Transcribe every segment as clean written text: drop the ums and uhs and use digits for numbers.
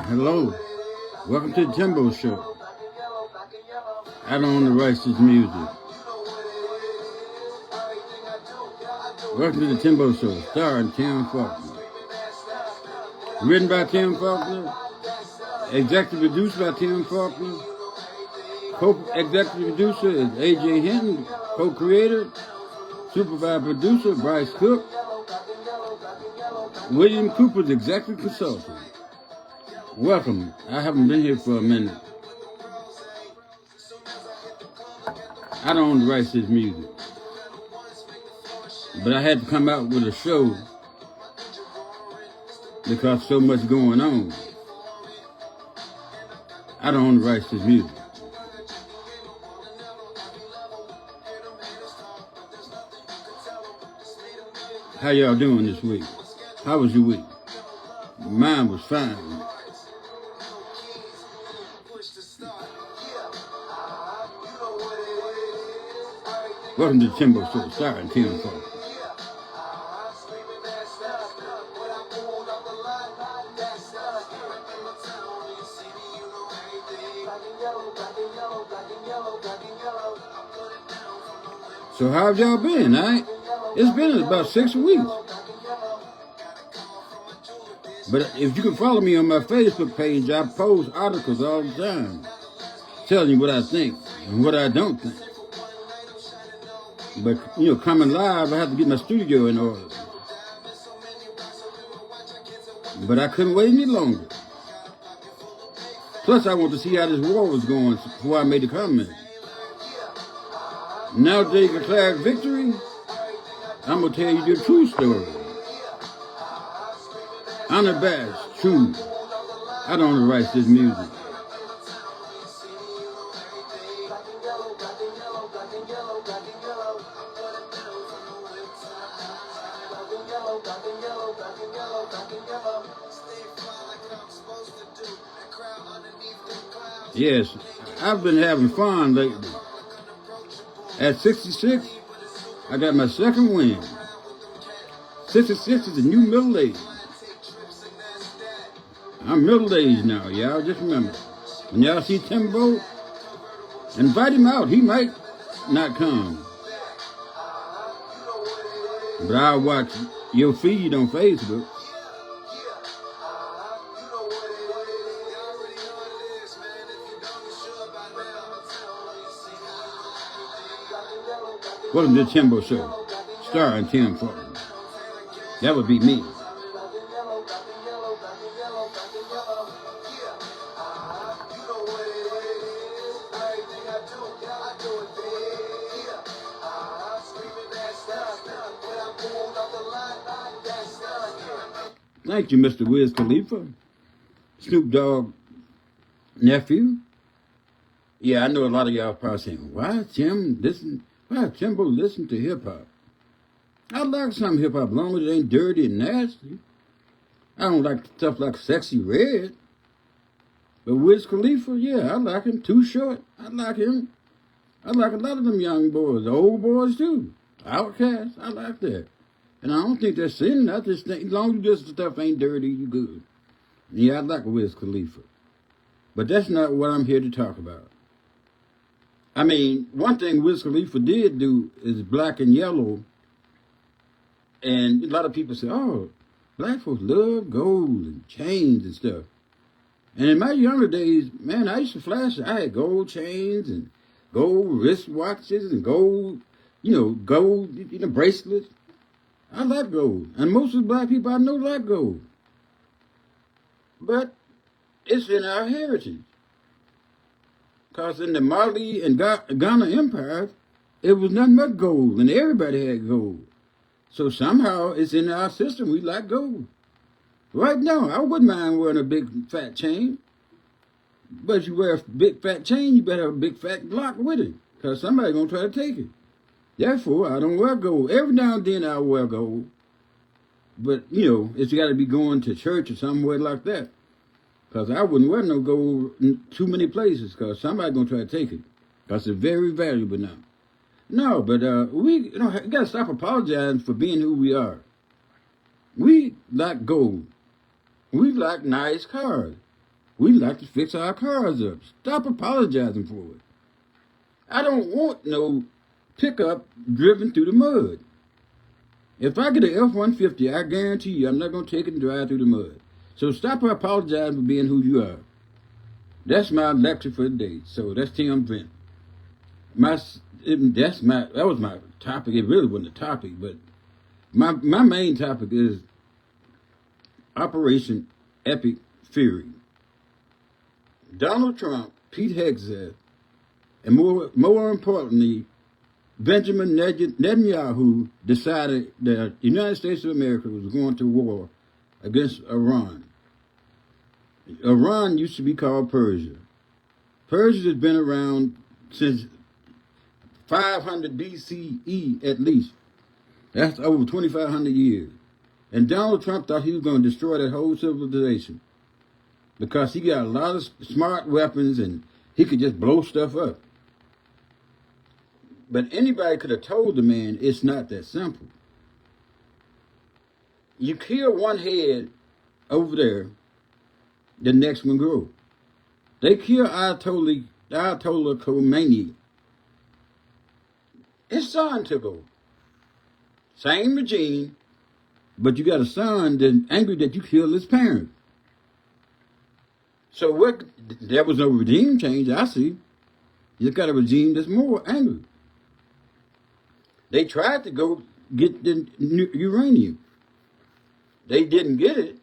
Hello, welcome to the Timbo Show. I don't own the rights to this music. Welcome to the Timbo Show, starring Tim Faulkner. Written by Tim Faulkner, executive produced by Tim Faulkner, co-executive producer is A.J. Hinton, co-creator, supervisor producer Bryce Cook, William Cooper's executive consultant. Welcome. I haven't been here for a minute. I don't own the rights to this music. But I had to come out with a show because so much going on. I don't own the rights to this music. How y'all doing this week? How was your week? Mine was fine. Welcome to the Timbo Show, starring Tim Faulkner. So how have y'all been, It's been about 6 weeks. But if you can follow me on my Facebook page, I post articles all the time telling you what I think and what I don't think. But, coming live, I have to get my studio in order. But I couldn't wait any longer. Plus, I want to see how this war was going before I made a comment. Now that they declared victory, I'm going to tell you the true story. Unabashed, true. I don't own the rights to this music. Yes, I've been having fun lately. At 66, I got my second win. 66 is the new middle age. I'm middle-aged now, y'all. Just remember, when y'all see Timbo, invite him out. He might not come. But I'll watch your feed on Facebook. Welcome to the Timbo Show, starring Tim Faulkner. That would be me. Thank you, Mr. Wiz Khalifa, Snoop Dogg nephew. Yeah, I know a lot of y'all probably saying, why Timbo listen to hip-hop? I like some hip-hop, as long as it ain't dirty and nasty. I don't like stuff like Sexy Red. But Wiz Khalifa, yeah, I like him. Too Short, I like him. I like a lot of them young boys, the old boys too. Outkast, I like that. And I don't think that's sin. I just think as long as this stuff ain't dirty, you good. Yeah, I like Wiz Khalifa. But that's not what I'm here to talk about. I mean, one thing Wiz Khalifa did do is Black and Yellow. And a lot of people say, oh, black folks love gold and chains and stuff. And in my younger days, man, I used to flash. I had gold chains and gold wristwatches and gold bracelets. I like gold. And most of the black people I know like gold. But it's in our heritage. Because in the Mali and Ghana empires, it was nothing but gold. And everybody had gold. So somehow it's in our system. We like gold. Right now, I wouldn't mind wearing a big fat chain. But if you wear a big fat chain, you better have a big fat Glock with it. Because somebody's going to try to take it. Therefore, I don't wear gold. Every now and then I'll wear gold. But, it's got to be going to church or somewhere like that. Because I wouldn't wear no gold in too many places because somebody's going to try to take it. Because it's very valuable now. No, but we got to stop apologizing for being who we are. We like gold. We like nice cars. We like to fix our cars up. Stop apologizing for it. I don't want no pickup driven through the mud. If I get an F-150, I guarantee you I'm not going to take it and drive through the mud. So stop apologizing for being who you are. That's my lecture for the day. So that's Tim Brent. That was my topic. It really wasn't a topic, but my main topic is Operation Epic Fury. Donald Trump, Pete Hegseth, and more importantly, Benjamin Netanyahu decided that the United States of America was going to war against Iran. Iran used to be called Persia. Persia has been around since 500 BCE at least. That's over 2,500 years. And Donald Trump thought he was going to destroy that whole civilization because he got a lot of smart weapons and he could just blow stuff up. But anybody could have told the man it's not that simple. You kill one head over there, the next one grows. They kill Ayatollah Khomeini. His son took over. Same regime, but you got a son that's angry that you killed his parents. So what? There was no regime change, I see. You got a regime that's more angry. They tried to go get the uranium. They didn't get it.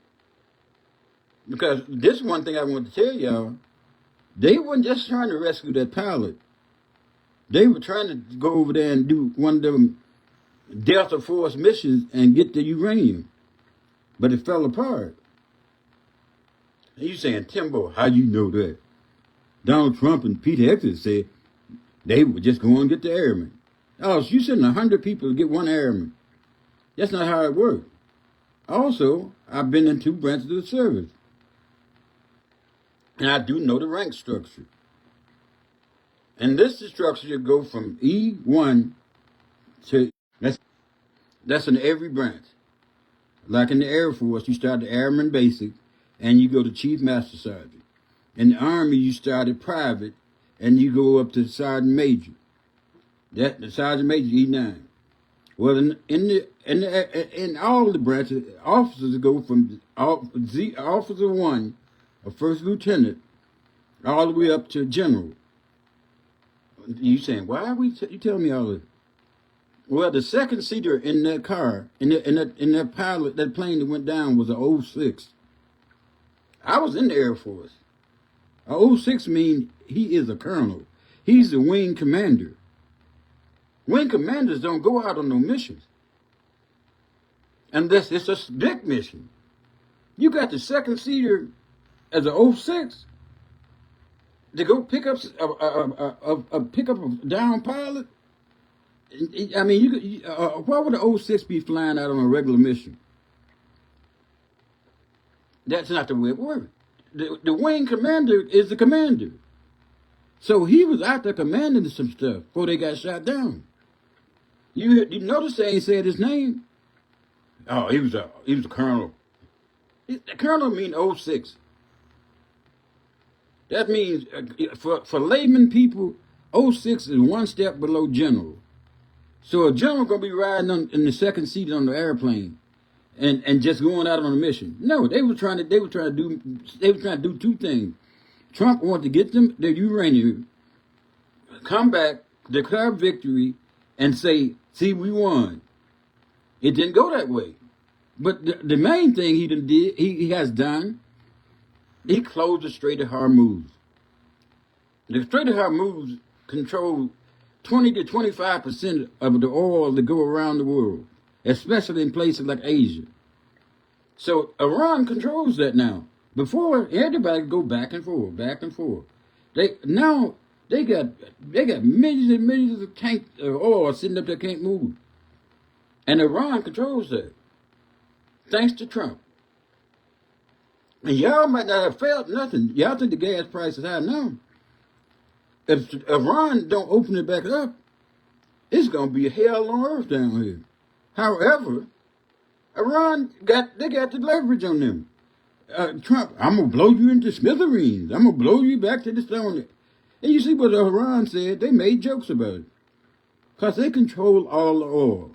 Because this one thing I want to tell y'all, they weren't just trying to rescue that pilot. They were trying to go over there and do one of them Delta Force missions and get the uranium. But it fell apart. And you saying, Timbo, how you know that? Donald Trump and Pete Hegseth said they were just going to get the airmen. Oh, so you sending 100 people to get one airman. That's not how it works. Also, I've been in 2 branches of the service. And I do know the rank structure. And this is the structure you go from E1 to, that's in every branch. Like in the Air Force, you start the Airman Basic, and you go to Chief Master Sergeant. In the Army, you start at Private, and you go up to Sergeant Major. That the Sergeant Major E9. Well, in all the branches, officers go from Officer 1, a First Lieutenant, all the way up to General. You saying, why are you telling me all this? Well, the second seater in that car, in that pilot, that plane that went down was a 06. I was in the Air Force. A 06 means he is a colonel. He's the wing commander. Wing commanders don't go out on no missions. Unless it's a big mission. You got the second seater as a 06 to go pick up a down pilot. I mean, why would the 06 be flying out on a regular mission? That's not the way it works. The wing commander is the commander. So he was out there commanding some stuff before they got shot down. You notice they ain't said his name? Oh, he was a colonel. The colonel means 06. That means, for layman people, 06 is one step below general. So a general gonna be riding in the second seat on the airplane, and just going out on a mission. No, they were trying to do 2 things. Trump wanted to get them their uranium, come back, declare victory, and say, "See, we won." It didn't go that way. But the main thing he has done, he closed the Strait of Hormuz. The Strait of Hormuz controls 20 to 25% of the oil that go around the world, especially in places like Asia. So Iran controls that now. Before, everybody could go back and forth, back and forth. They got millions and millions of tanks of oil sitting up there can't move. And Iran controls that. Thanks to Trump. And y'all might not have felt nothing. Y'all think the gas price is high now. If Iran don't open it back up, it's going to be hell on earth down here. However, Iran got the leverage on them. Trump, I'm going to blow you into smithereens. I'm going to blow you back to the stone. And you see what Iran said? They made jokes about it. Because they control all the oil.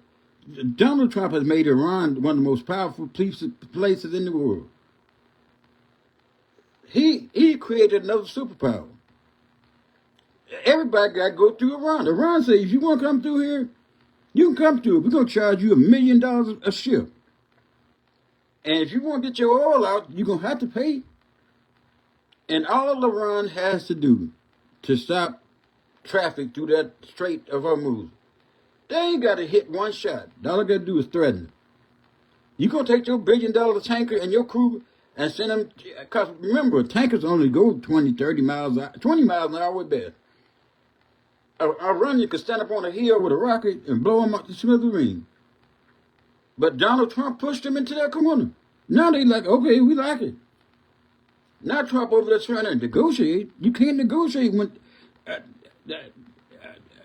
Donald Trump has made Iran one of the most powerful places in the world. He created another superpower. Everybody got to go through Iran. Iran says, if you want to come through here, you can come through it. We're going to charge you $1 million a ship. And if you want to get your oil out, you're going to have to pay. And all Iran has to do to stop traffic through that Strait of Hormuz, they ain't got to hit one shot. All they got to do is threaten. You going to take your $1 billion tanker and your crew and send them, because remember, tankers only go 20 miles an hour at best. Iranian could stand up on a hill with a rocket and blow them up to smithereens. But Donald Trump pushed them into that corner. Now they like, okay, we like it. Now Trump over there trying to negotiate. You can't negotiate when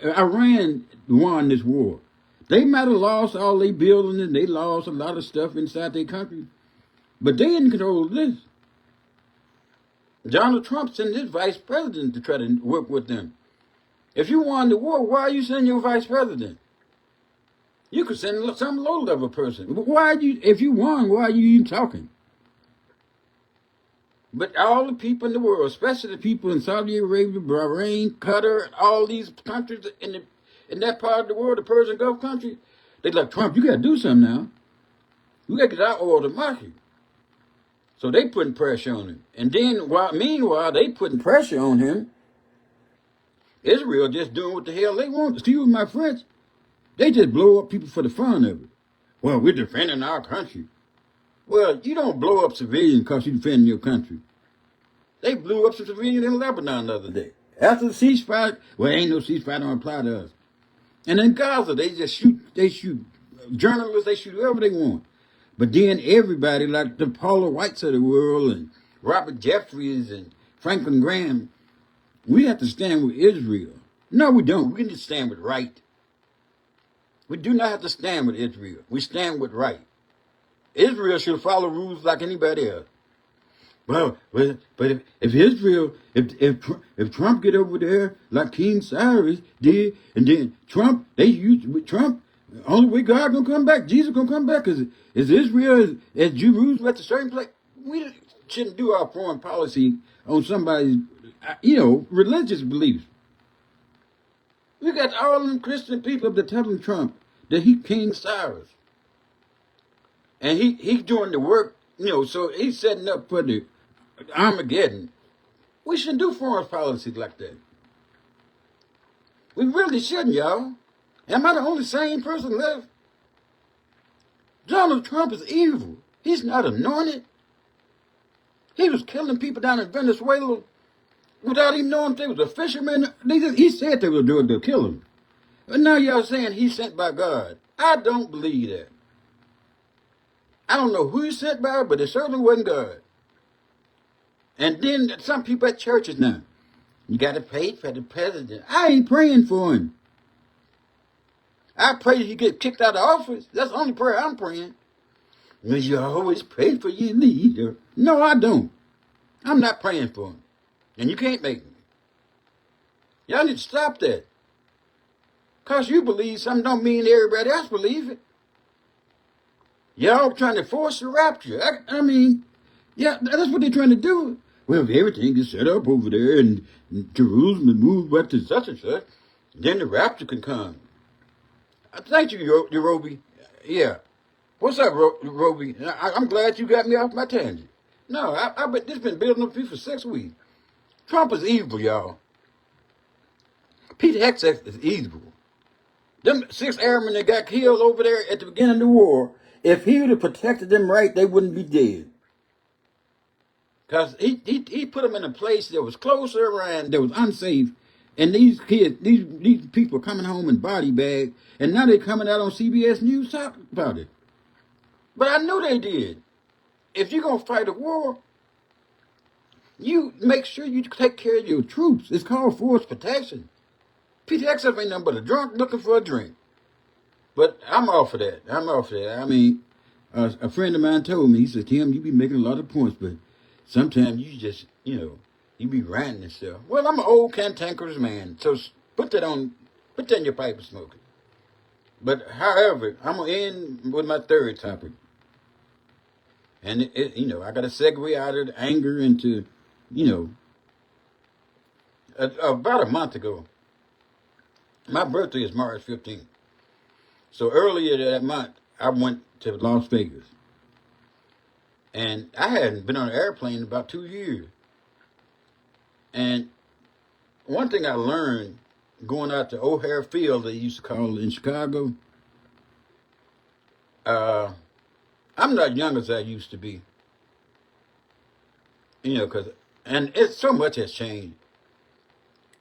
Iran won this war. They might have lost all their buildings and they lost a lot of stuff inside their country. But they in control of this. Donald Trump sent his vice president to try to work with them. If you won the war, why are you sending your vice president? You could send some low-level person. If you won, why are you even talking? But all the people in the world, especially the people in Saudi Arabia, Bahrain, Qatar, all these countries in that part of the world, the Persian Gulf country, they like, Trump, you got to do something now. We got to get our oil to market. So they putting pressure on him. And then, meanwhile, they putting pressure on him. Israel just doing what the hell they want. Excuse my French. They just blow up people for the fun of it. Well, we're defending our country. Well, you don't blow up civilians because you're defending your country. They blew up some civilians in Lebanon the other day. After the ceasefire, well, ain't no ceasefire don't apply to us. And in Gaza, they shoot journalists, they shoot whoever they want. But then everybody, like the Paula Whites of the world and Robert Jeffries and Franklin Graham, we have to stand with Israel. No, we don't. We need to stand with right. We do not have to stand with Israel. We stand with right. Israel should follow rules like anybody else. Well, but if Trump get over there like King Cyrus did, and then Trump, only way God gonna come back, Jesus gonna come back, is Israel, is Jerusalem at a certain place. We shouldn't do our foreign policy on somebody's, religious beliefs. We got all them Christian people that telling Trump that he King Cyrus. And he doing the work, so he's setting up for the Armageddon. We shouldn't do foreign policy like that. We really shouldn't, y'all. Am I the only sane person left? Donald Trump is evil. He's not anointed. He was killing people down in Venezuela without even knowing if they was a fisherman. He said they were doing to kill him. But now y'all saying he's sent by God. I don't believe that. I don't know who he's sent by, but it certainly wasn't God. And then some people at churches now, you got to pray for the president. I ain't praying for him. I pray he get kicked out of office. That's the only prayer I'm praying. Well, you always pray for your leader. No, I don't. I'm not praying for him. And you can't make me. Y'all need to stop that. Because you believe something don't mean everybody else believe it. Y'all trying to force the rapture. I mean, yeah, that's what they're trying to do. Well, if everything is set up over there and Jerusalem is moved back to such and such, then the rapture can come. Thank you, Roby. Yeah. What's up, Roby? I'm glad you got me off my tangent. No, I bet this been building up for 6 weeks. Trump is evil, y'all. Pete Hegseth is evil. Them 6 airmen that got killed over there at the beginning of the war, if he would have protected them right, they wouldn't be dead. Because he put them in a place that was closer around, that was unsafe. And these kids, these people are coming home in body bags, and now they're coming out on CBS News talking about it. But I know they did. If you're going to fight a war, you make sure you take care of your troops. It's called force protection. Pete Hegseth ain't nothing but a drunk looking for a drink. But I'm all for that. I mean, A friend of mine told me, he said, Tim, you be making a lot of points, but sometimes you just, you be ranting and stuff. Well, I'm an old cantankerous man, so put that in your pipe and smoke it. But however, I'm going to end with my third topic. And, I got to segue out of anger into, about a month ago. My birthday is March 15th. So earlier that month, I went to Las Vegas. And I hadn't been on an airplane in about 2 years. And one thing I learned going out to O'Hare Field, they used to call it in Chicago, I'm not young as I used to be. And it's so much has changed.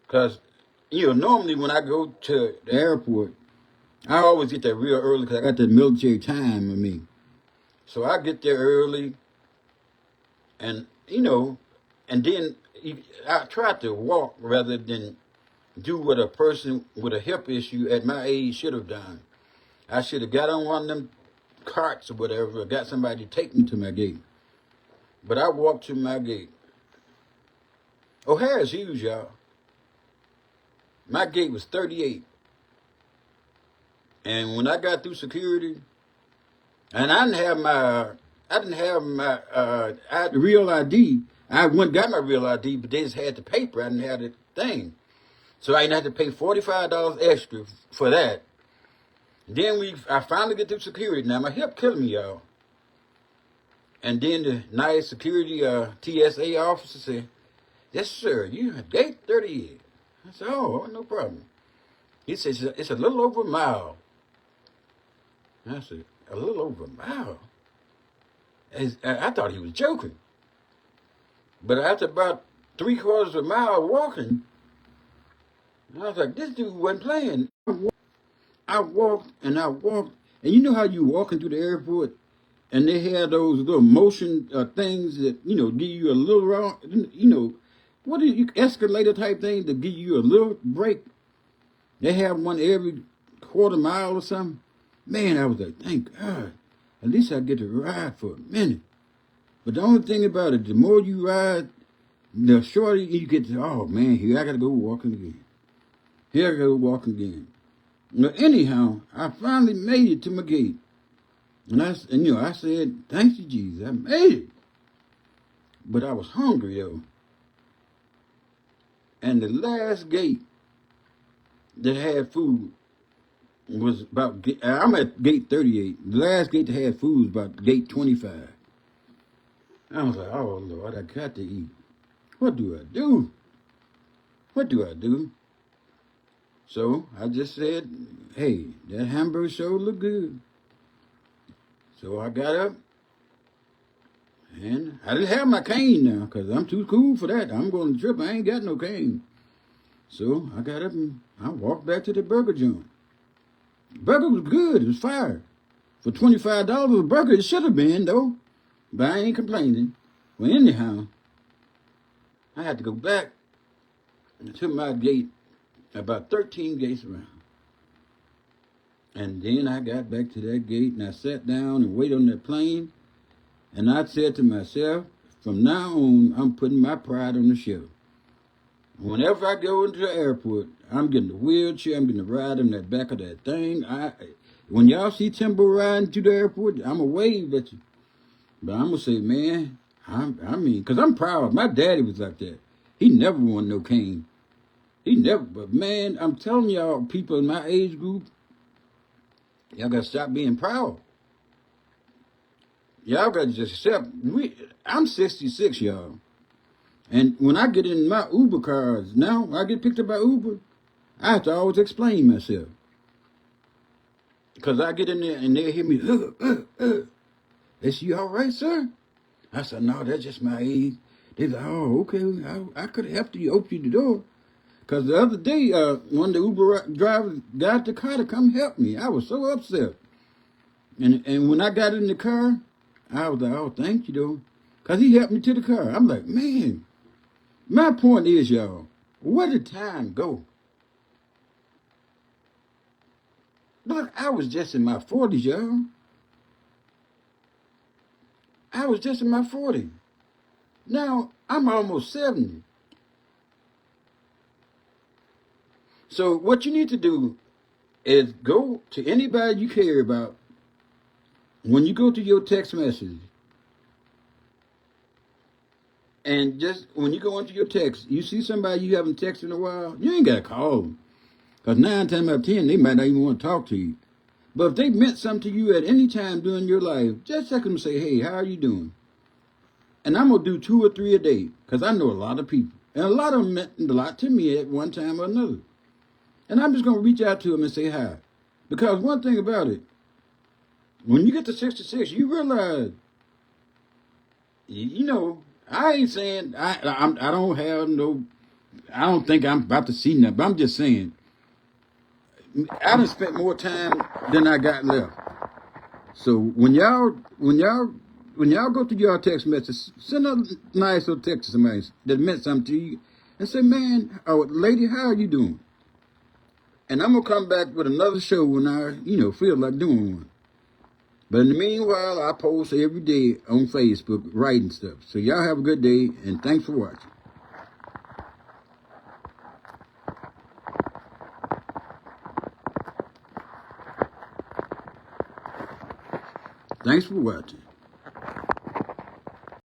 Because, normally when I go to the airport, I always get there real early because I got that military time with me. So I get there early and, and then I try to walk rather than do what a person with a hip issue at my age should have done. I should have got on one of them carts or whatever, or got somebody to take me to my gate. But I walked to my gate. O'Hare is huge, y'all. My gate was 38. And when I got through security, and I didn't have my real ID. I went and got my real ID, but they just had the paper. I didn't have the thing. So I didn't have to pay $45 extra for that. Then I finally get through security. Now my hip killing me, y'all. And then the nice security TSA officer said, yes, sir, you have gate 38. I said, oh, no problem. He said, it's a little over a mile. I said, a little over a mile? I thought he was joking. But after about 3/4 of a mile walking, I was like, this dude wasn't playing. I walked. And you know how you walking through the airport and they have those little motion things that, give you a little, what are you, escalator type things that give you a little break? They have one every 1/4 mile or something. Man, I was like, thank God. At least I get to ride for a minute. But the only thing about it, the more you ride, the shorter you get to, oh man, here I gotta go walking again. Here I go walking again. Well, anyhow, I finally made it to my gate. And I said, thank you, Jesus, I made it. But I was hungry, though. And the last gate that had food was about, I'm at gate 38. The last gate that had food was about gate 25. I was like, oh, Lord, I got to eat. What do I do? What do I do? So I just said, hey, that hamburger sure look good. So I got up, and I didn't have my cane now, because I'm too cool for that. I'm going to trip. I ain't got no cane. So I got up and I walked back to the burger joint. The burger was good. It was fire. For $25 a burger, it should have been, though. But I ain't complaining. Well, anyhow, I had to go back to my gate, about 13 gates around. And then I got back to that gate and I sat down and waited on that plane. And I said to myself, from now on, I'm putting my pride on the shelf. Whenever I go into the airport, I'm getting the wheelchair, I'm getting to ride in the back of that thing. When y'all see Timbo riding to the airport, I'm going to wave at you. But I'm going to say, man, because I'm proud. My daddy was like that. He never won no cane. But man, I'm telling y'all, people in my age group, y'all got to stop being proud. Y'all got to just accept. I'm 66, y'all. And when I get in my Uber cars, now, when I get picked up by Uber, I have to always explain myself. Because I get in there and they hear me, They say, you all right, sir? I said, no, that's just my age. They like, oh, okay, I could have helped you open the door. Because the other day, one of the Uber drivers got the car to come help me. I was so upset. And when I got in the car, I was like, oh, thank you, though. Because he helped me to the car. I'm like, man, my point is, y'all, where did time go? Look, I was just in my 40s, y'all. I was just in my 40s. Now I'm almost 70. So what you need to do is go to anybody you care about. When you go to your text message, and just when you go into your text, you see somebody you haven't texted in a while, you ain't got to call them. Because 9 times out of 10, they might not even want to talk to you. But if they meant something to you at any time during your life, just text them and say, hey, how are you doing? And I'm going to do 2 or 3 a day because I know a lot of people. And a lot of them meant a lot to me at one time or another. And I'm just going to reach out to them and say hi. Because one thing about it, when you get to 66, you realize, you know, I ain't saying I don't have no, I don't think I'm about to see nothing. But I'm just saying, I done spent more time than I got left. So when y'all go to your text message, send a nice little text to somebody that meant something to you, and say, man, or lady, how are you doing? And I'm gonna come back with another show when I, feel like doing one. But in the meanwhile, I post every day on Facebook writing stuff. So y'all have a good day, and thanks for watching. Thanks for watching.